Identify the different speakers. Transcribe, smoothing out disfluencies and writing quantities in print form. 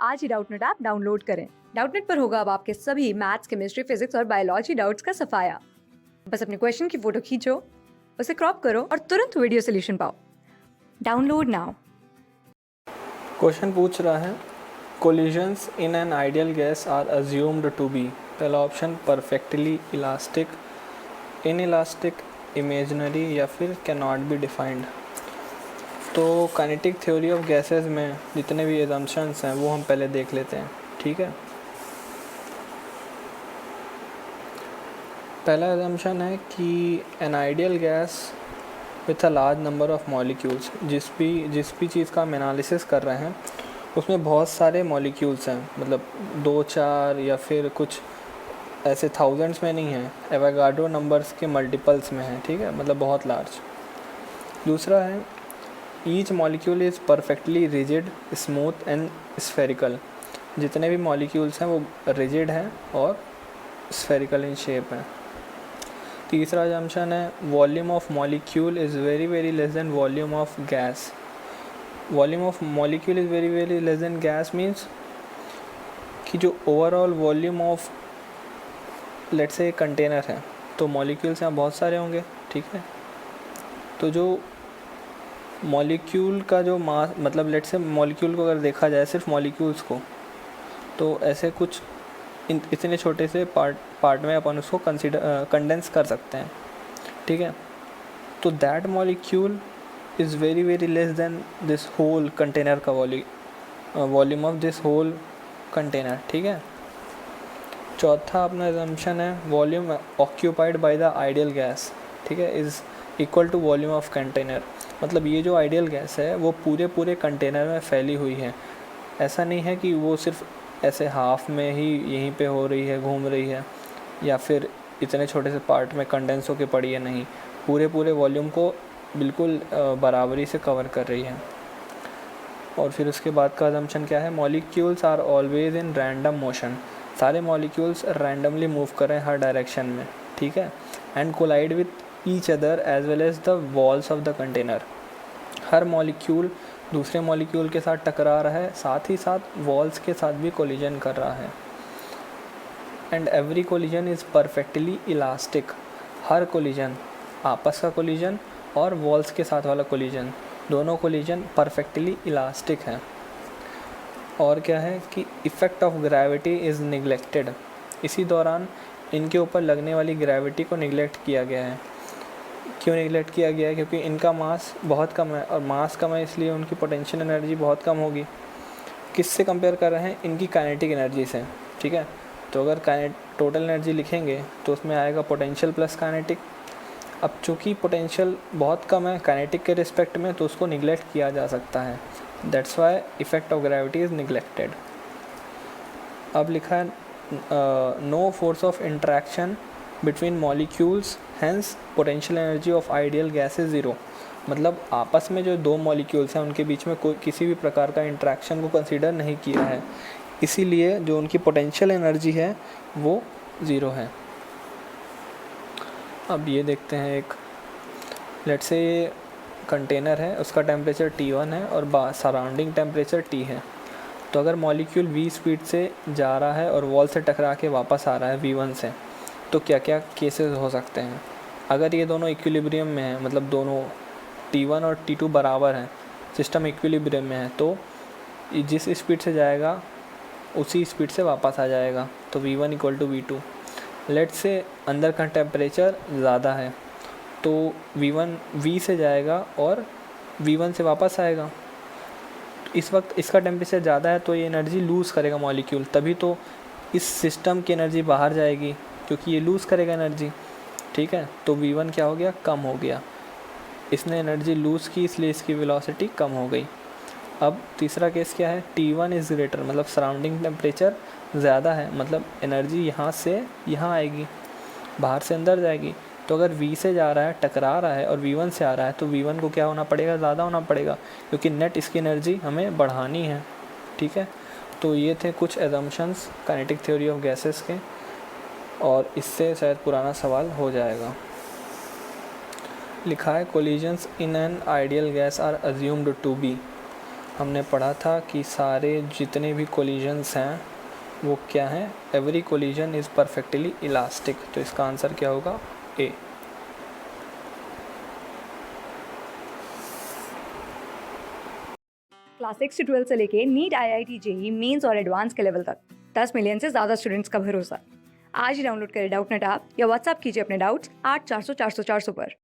Speaker 1: आज ही Doubtnut app download करें। Doubtnut पर होगा अब आपके सभी मैथ्स, केमिस्ट्री, फिजिक्स और बायोलॉजी डाउट्स का सफाया। बस अपने क्वेश्चन की फोटो खींचो, उसे क्रॉप करो और तुरंत वीडियो सोल्यूशन पाओ। Download now.
Speaker 2: क्वेश्चन पूछ रहा है collisions in an ideal gas are assumed to be. पहला option perfectly elastic, inelastic, imaginary या फिर कैन नॉट बी डिफाइंड। तो काइनेटिक थ्योरी ऑफ गैसेस में जितने भी एजम्पशंस हैं वो हम पहले देख लेते हैं, ठीक है। पहला एजम्पशन है कि N ideal gas with a large number of molecules, जिस भी चीज़ का हम एनालिसिस कर रहे हैं उसमें बहुत सारे मॉलिक्यूल्स हैं, मतलब 2-4 या फिर कुछ ऐसे थाउजेंड्स में नहीं है, एवोगाड्रो नंबर्स के मल्टीपल्स में है, ठीक है, मतलब बहुत लार्ज। दूसरा है each molecule is perfectly rigid, smooth and spherical. जितने भी मॉलिक्यूल्स हैं वो रिजिड हैं और स्फेरिकल इन शेप हैं। तीसरा जंक्शन है volume of molecule is very very less then volume of gas. Volume of molecule is very very less then gas means कि जो overall volume of let's say container है तो molecules यहाँ बहुत सारे होंगे, ठीक है। तो जो मॉलिक्यूल का जो मास, मतलब लेट्स से मॉलिक्यूल को अगर देखा जाए सिर्फ मॉलिक्यूल्स को, तो ऐसे कुछ इतने छोटे से पार्ट में अपन उसको कंडेंस कर सकते हैं, ठीक है। तो that molecule is very very less than this whole container का volume of this whole container, ठीक है। चौथा अपना एजम्पशन है volume occupied by the ideal gas, ठीक है, is equal to volume of container. मतलब ये जो आइडियल गैस है वो पूरे कंटेनर में फैली हुई है। ऐसा नहीं है कि वो सिर्फ ऐसे हाफ में ही यहीं पे हो रही है, घूम रही है, या फिर इतने छोटे से पार्ट में कंडेंस होकर पड़ी है, नहीं, पूरे वॉल्यूम को बिल्कुल बराबरी से कवर कर रही है। और फिर उसके बाद का असम्पशन क्या है, molecules are always in random motion. सारे मॉलिक्यूल्स रैंडमली मूव कर रहे हैं हर डायरेक्शन में, ठीक है, and collide with each other as well as the walls of the container. हर मॉलिक्यूल दूसरे मॉलिक्यूल के साथ टकरा रहा है, साथ ही साथ वॉल्स के साथ भी कोलिजन कर रहा है। And every collision is perfectly elastic. Her collision, आपस का कोलिजन और वॉल्स के साथ वाला कोलिजन, दोनों कोलिजन परफेक्टली इलास्टिक हैं। और क्या है कि effect of gravity is neglected. इसी दौरान इनके ऊपर लगने वाली ग्रेविटी को निगलेक्ट किया गया है। क्यों निगलेक्ट किया गया है? क्योंकि इनका मास बहुत कम है, और मास कम है इसलिए उनकी पोटेंशियल एनर्जी बहुत कम होगी। किससे कंपेयर कर रहे हैं? इनकी काइनेटिक एनर्जी से, ठीक है। तो अगर टोटल एनर्जी लिखेंगे तो उसमें आएगा पोटेंशियल प्लस काइनेटिक। अब चूँकि पोटेंशियल बहुत कम है काइनेटिक के रिस्पेक्ट में, तो उसको निगलेक्ट किया जा सकता है। That's why effect of gravity is neglected. अब लिखा है no force of interaction between molecules, hence potential energy of ideal gas is zero. मतलब आपस में जो दो मॉलिक्यूल्स हैं उनके बीच में कोई किसी भी प्रकार का इंट्रैक्शन को कंसीडर नहीं किया है, इसीलिए जो उनकी पोटेंशियल एनर्जी है वो ज़ीरो है। अब ये देखते हैं, एक लेट्स से ये कंटेनर है, उसका टेम्परेचर T1 है और सराउंडिंग टेम्परेचर T है। तो अगर मॉलिक्यूल v स्पीड से जा रहा है और वॉल से टकरा के वापस आ रहा है v1 से, तो क्या क्या केसेस हो सकते हैं? अगर ये दोनों इक्विलिब्रियम में है, मतलब दोनों T1 और T2 बराबर हैं, सिस्टम इक्विलिब्रियम में है, तो जिस स्पीड से जाएगा उसी स्पीड से वापस आ जाएगा। तो v1 equal to v2। Let's say अंदर का टेम्परेचर ज़्यादा है तो v1 v से जाएगा और v1 से वापस आएगा। इस वक्त इसका टेम्परेचर ज़्यादा है तो ये एनर्जी लूज़ करेगा मॉलिक्यूल, तभी तो इस सिस्टम की एनर्जी बाहर जाएगी, क्योंकि ये लूज़ करेगा एनर्जी, ठीक है। तो v1 क्या हो गया? कम हो गया। इसने एनर्जी लूज़ की इसलिए इसकी वेलोसिटी कम हो गई। अब तीसरा केस क्या है? T1 इज़ ग्रेटर, मतलब सराउंडिंग टेम्परेचर ज़्यादा है, मतलब एनर्जी यहाँ से यहाँ आएगी, बाहर से अंदर जाएगी। तो अगर v से जा रहा है, टकरा रहा है और v1 से आ रहा है, तो v1 को क्या होना पड़ेगा? ज़्यादा होना पड़ेगा, क्योंकि नेट इसकी एनर्जी हमें बढ़ानी है, ठीक है। तो ये थे कुछ assumptions kinetic theory of gases के, और इससे शायद पुराना सवाल हो जाएगा। लिखा है collisions in an ideal gas are assumed to be. हमने पढ़ा था कि सारे जितने भी कोलिजन्स हैं वो क्या हैं, every collision is perfectly elastic. तो इसका आंसर क्या होगा, ए।
Speaker 1: क्लास 6 से 12 से लेके नीट, IIT, जेई मेंस और एडवांस के लेवल तक 10 मिलियन से ज़्यादा स्टूडेंट्स का भरोसा। आज ही डाउनलोड करें डाउटनेट ऐप या व्हाट्सएप कीजिए अपने डाउट्स 8400 400 400 पर।